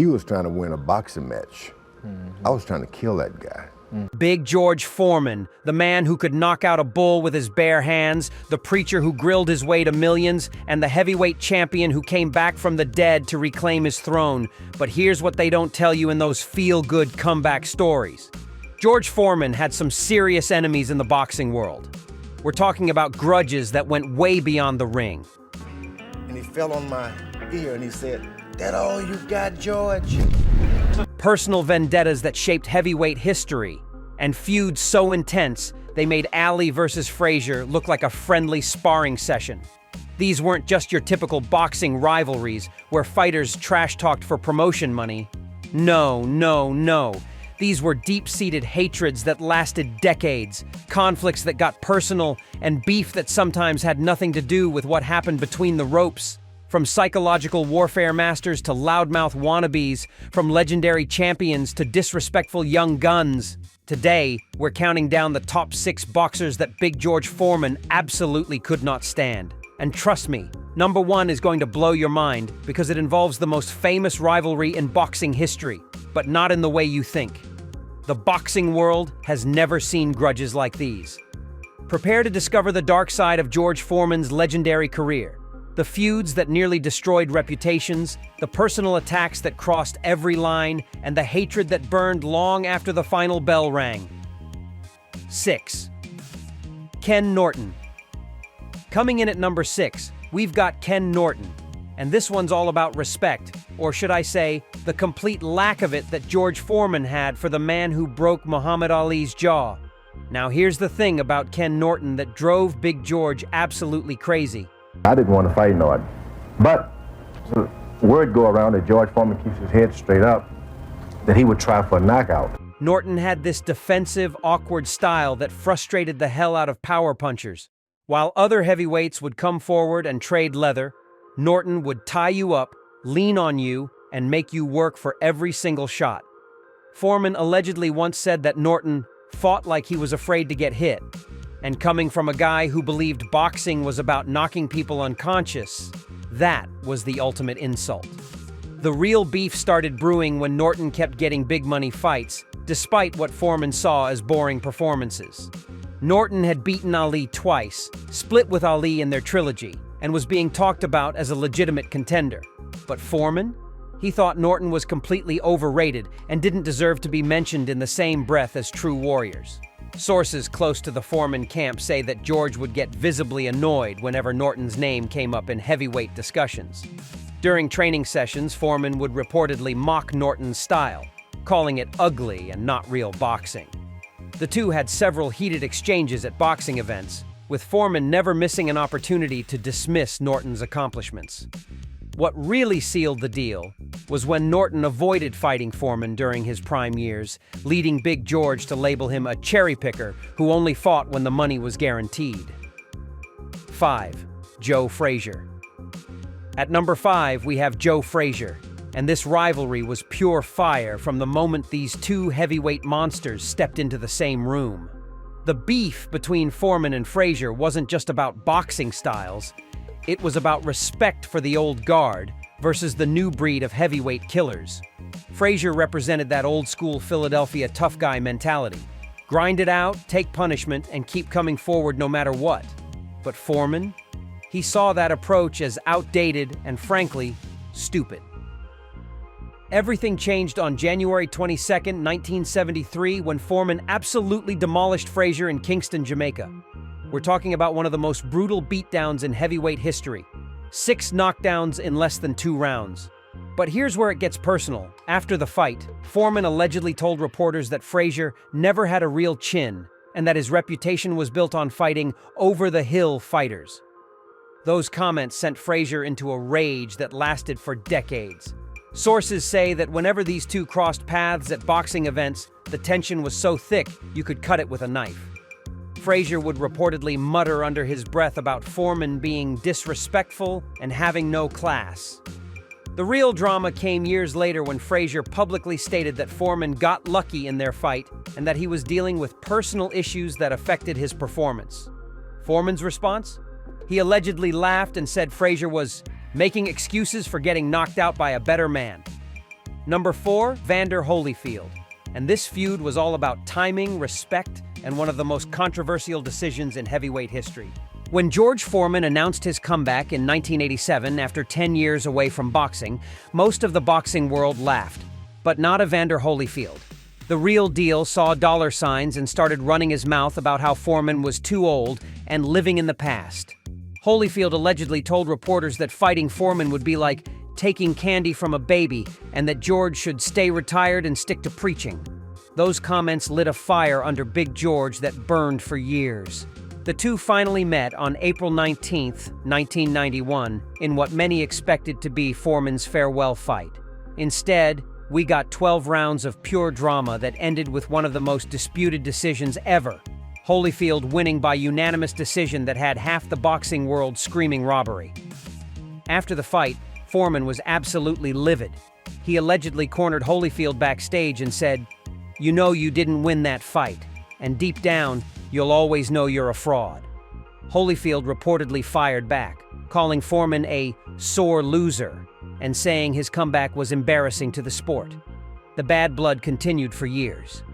He was trying to win a boxing match. I was trying to kill that guy. Big George Foreman, the man who could knock out a bull with his bare hands, the preacher who grilled his way to millions, and the heavyweight champion who came back from the dead to reclaim his throne. But here's what they don't tell you in those feel-good comeback stories. George Foreman had some serious enemies in the boxing world. We're talking about grudges that went way beyond the ring. And he fell on my ear and he said, "That all you got, George?" Personal vendettas that shaped heavyweight history, and feuds so intense they made Ali versus Frasier look like a friendly sparring session. These weren't just your typical boxing rivalries where fighters trash-talked for promotion money. No, no, no. These were deep-seated hatreds that lasted decades, conflicts that got personal, and beef that sometimes had nothing to do with what happened between the ropes. From psychological warfare masters to loudmouth wannabes, from legendary champions to disrespectful young guns. Today, we're counting down the top 6 boxers that Big George Foreman absolutely could not stand. And trust me, number 1 is going to blow your mind because it involves the most famous rivalry in boxing history, but not in the way you think. The boxing world has never seen grudges like these. Prepare to discover the dark side of George Foreman's legendary career. The feuds that nearly destroyed reputations, the personal attacks that crossed every line, and the hatred that burned long after the final bell rang. 6. Ken Norton. Coming in at number 6, we've got Ken Norton. And this one's all about respect, or should I say, the complete lack of it that George Foreman had for the man who broke Muhammad Ali's jaw. Now here's the thing about Ken Norton that drove Big George absolutely crazy. I didn't want to fight Norton, but word go around that George Foreman keeps his head straight up, that he would try for a knockout. Norton had this defensive, awkward style that frustrated the hell out of power punchers. While other heavyweights would come forward and trade leather, Norton would tie you up, lean on you, and make you work for every single shot. Foreman allegedly once said that Norton fought like he was afraid to get hit. And coming from a guy who believed boxing was about knocking people unconscious, that was the ultimate insult. The real beef started brewing when Norton kept getting big money fights, despite what Foreman saw as boring performances. Norton had beaten Ali twice, split with Ali in their trilogy, and was being talked about as a legitimate contender. But Foreman? He thought Norton was completely overrated and didn't deserve to be mentioned in the same breath as true warriors. Sources close to the Foreman camp say that George would get visibly annoyed whenever Norton's name came up in heavyweight discussions. During training sessions, Foreman would reportedly mock Norton's style, calling it ugly and not real boxing. The two had several heated exchanges at boxing events, with Foreman never missing an opportunity to dismiss Norton's accomplishments. What really sealed the deal was when Norton avoided fighting Foreman during his prime years, leading Big George to label him a cherry picker who only fought when the money was guaranteed. 5. Joe Frazier. At number 5, we have Joe Frazier, and this rivalry was pure fire from the moment these two heavyweight monsters stepped into the same room. The beef between Foreman and Frazier wasn't just about boxing styles. It was about respect for the old guard versus the new breed of heavyweight killers. Frazier represented that old-school Philadelphia tough guy mentality. Grind it out, take punishment, and keep coming forward no matter what. But Foreman? He saw that approach as outdated and, frankly, stupid. Everything changed on January 22, 1973, when Foreman absolutely demolished Frazier in Kingston, Jamaica. We're talking about one of the most brutal beatdowns in heavyweight history. 6 knockdowns in less than 2 rounds. But here's where it gets personal. After the fight, Foreman allegedly told reporters that Frazier never had a real chin and that his reputation was built on fighting over-the-hill fighters. Those comments sent Frazier into a rage that lasted for decades. Sources say that whenever these two crossed paths at boxing events, the tension was so thick you could cut it with a knife. Frazier would reportedly mutter under his breath about Foreman being disrespectful and having no class. The real drama came years later when Frazier publicly stated that Foreman got lucky in their fight and that he was dealing with personal issues that affected his performance. Foreman's response? He allegedly laughed and said Frazier was making excuses for getting knocked out by a better man. Number 4, Evander Holyfield. And this feud was all about timing, respect, and one of the most controversial decisions in heavyweight history. When George Foreman announced his comeback in 1987 after 10 years away from boxing, most of the boxing world laughed, but not Evander Holyfield. The real deal saw dollar signs and started running his mouth about how Foreman was too old and living in the past. Holyfield allegedly told reporters that fighting Foreman would be like taking candy from a baby and that George should stay retired and stick to preaching. Those comments lit a fire under Big George that burned for years. The two finally met on April 19, 1991, in what many expected to be Foreman's farewell fight. Instead, we got 12 rounds of pure drama that ended with one of the most disputed decisions ever, Holyfield winning by unanimous decision that had half the boxing world screaming robbery. After the fight, Foreman was absolutely livid. He allegedly cornered Holyfield backstage and said, "You know you didn't win that fight, and deep down, you'll always know you're a fraud." Holyfield reportedly fired back, calling Foreman a sore loser and saying his comeback was embarrassing to the sport. The bad blood continued for years.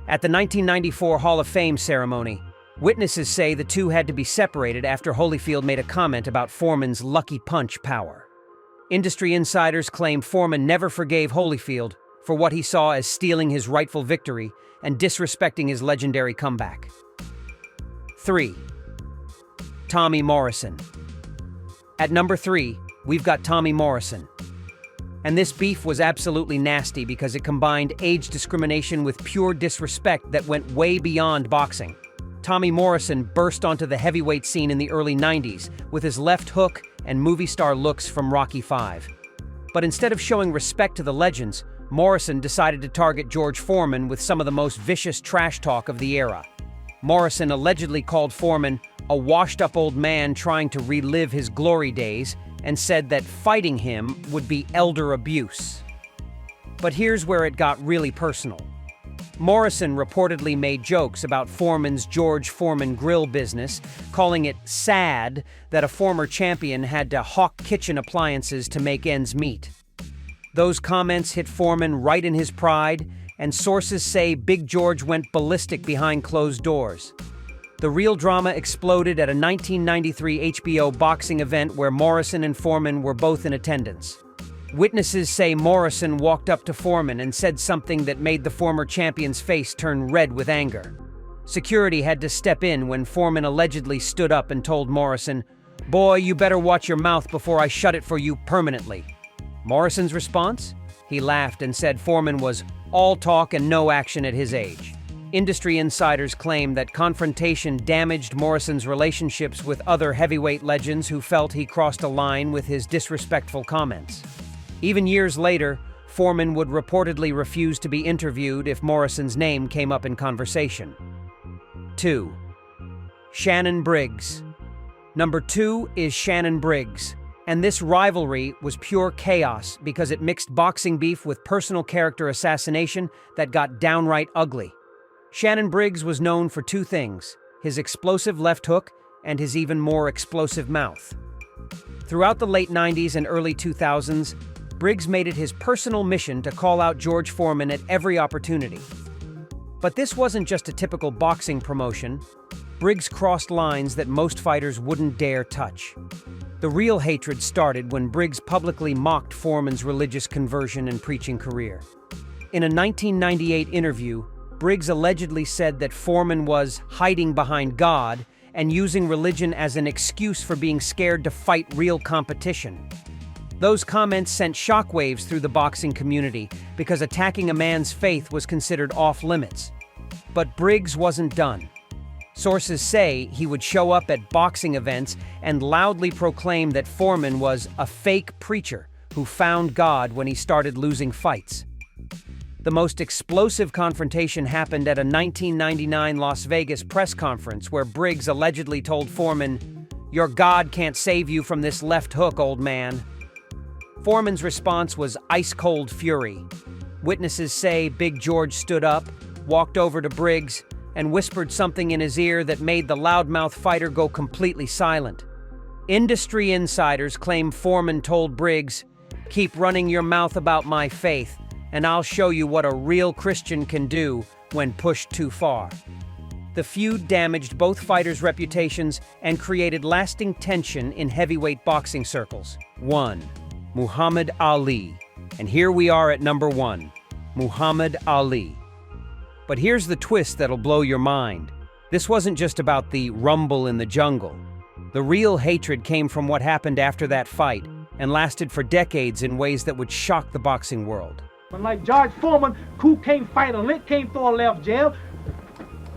At the 1994 Hall of Fame ceremony, witnesses say the two had to be separated after Holyfield made a comment about Foreman's lucky punch power. Industry insiders claim Foreman never forgave Holyfield for what he saw as stealing his rightful victory and disrespecting his legendary comeback. 3. Tommy Morrison. At number 3, we've got Tommy Morrison. And this beef was absolutely nasty because it combined age discrimination with pure disrespect that went way beyond boxing. Tommy Morrison burst onto the heavyweight scene in the early 90s with his left hook and movie star looks from Rocky V. But instead of showing respect to the legends, Morrison decided to target George Foreman with some of the most vicious trash talk of the era. Morrison allegedly called Foreman a washed-up old man trying to relive his glory days and said that fighting him would be elder abuse. But here's where it got really personal. Morrison reportedly made jokes about Foreman's George Foreman grill business, calling it sad that a former champion had to hawk kitchen appliances to make ends meet. Those comments hit Foreman right in his pride, and sources say Big George went ballistic behind closed doors. The real drama exploded at a 1993 HBO boxing event where Morrison and Foreman were both in attendance. Witnesses say Morrison walked up to Foreman and said something that made the former champion's face turn red with anger. Security had to step in when Foreman allegedly stood up and told Morrison, "Boy, you better watch your mouth before I shut it for you permanently." Morrison's response? He laughed and said Foreman was all talk and no action at his age. Industry insiders claim that confrontation damaged Morrison's relationships with other heavyweight legends who felt he crossed a line with his disrespectful comments. Even years later, Foreman would reportedly refuse to be interviewed if Morrison's name came up in conversation. 2. Shannon Briggs. Number 2 is Shannon Briggs, and this rivalry was pure chaos because it mixed boxing beef with personal character assassination that got downright ugly. Shannon Briggs was known for two things: his explosive left hook and his even more explosive mouth. Throughout the late 90s and early 2000s, Briggs made it his personal mission to call out George Foreman at every opportunity. But this wasn't just a typical boxing promotion. Briggs crossed lines that most fighters wouldn't dare touch. The real hatred started when Briggs publicly mocked Foreman's religious conversion and preaching career. In a 1998 interview, Briggs allegedly said that Foreman was hiding behind God and using religion as an excuse for being scared to fight real competition. Those comments sent shockwaves through the boxing community because attacking a man's faith was considered off-limits. But Briggs wasn't done. Sources say he would show up at boxing events and loudly proclaim that Foreman was a fake preacher who found God when he started losing fights. The most explosive confrontation happened at a 1999 Las Vegas press conference where Briggs allegedly told Foreman, "Your God can't save you from this left hook, old man." Foreman's response was ice-cold fury. Witnesses say Big George stood up, walked over to Briggs, and whispered something in his ear that made the loudmouth fighter go completely silent. Industry insiders claim Foreman told Briggs, Keep running your mouth about my faith, and I'll show you what a real Christian can do when pushed too far. The feud damaged both fighters' reputations and created lasting tension in heavyweight boxing circles. 1. Muhammad Ali. And here we are at number 1, Muhammad Ali. But here's the twist that'll blow your mind. This wasn't just about the rumble in the jungle. The real hatred came from what happened after that fight and lasted for decades in ways that would shock the boxing world. When like George Foreman, who can't fight a lick, can't throw a left jab,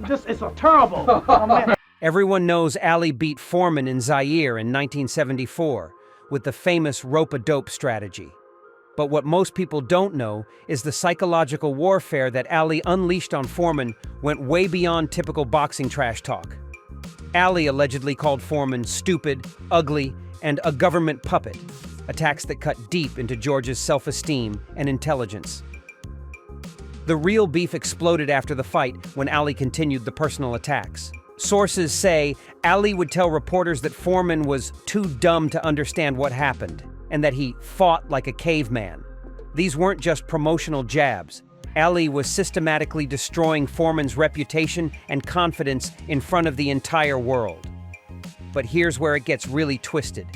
it's a terrible. Everyone knows Ali beat Foreman in Zaire in 1974 with the famous rope-a-dope strategy. But what most people don't know is the psychological warfare that Ali unleashed on Foreman went way beyond typical boxing trash talk. Ali allegedly called Foreman stupid, ugly, and a government puppet, attacks that cut deep into George's self-esteem and intelligence. The real beef exploded after the fight when Ali continued the personal attacks. Sources say Ali would tell reporters that Foreman was too dumb to understand what happened, and that he fought like a caveman. These weren't just promotional jabs. Ali was systematically destroying Foreman's reputation and confidence in front of the entire world. But here's where it gets really twisted.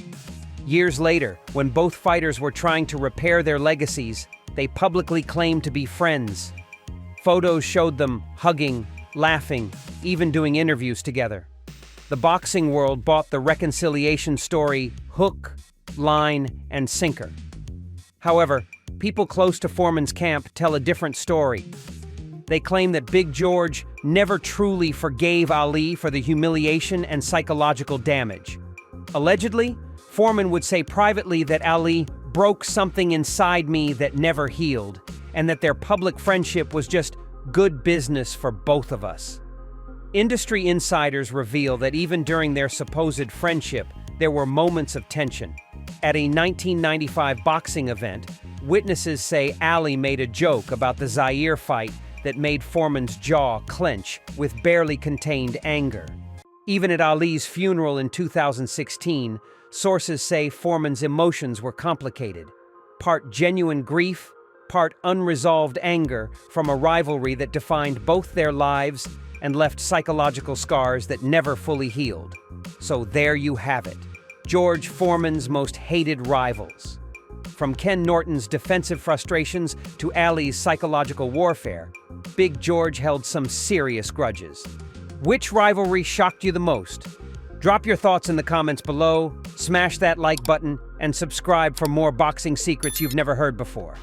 Years later, when both fighters were trying to repair their legacies, they publicly claimed to be friends. Photos showed them hugging, laughing, even doing interviews together. The boxing world bought the reconciliation story hook, line, and sinker. However, people close to Foreman's camp tell a different story. They claim that Big George never truly forgave Ali for the humiliation and psychological damage. Allegedly, Foreman would say privately that Ali broke something inside me that never healed, and that their public friendship was just good business for both of us. Industry insiders reveal that even during their supposed friendship, there were moments of tension. At a 1995 boxing event, witnesses say Ali made a joke about the Zaire fight that made Foreman's jaw clench with barely contained anger. Even at Ali's funeral in 2016, sources say Foreman's emotions were complicated, part genuine grief, part unresolved anger from a rivalry that defined both their lives and left psychological scars that never fully healed. So there you have it, George Foreman's most hated rivals. From Ken Norton's defensive frustrations to Ali's psychological warfare, Big George held some serious grudges. Which rivalry shocked you the most? Drop your thoughts in the comments below, smash that like button, and subscribe for more boxing secrets you've never heard before.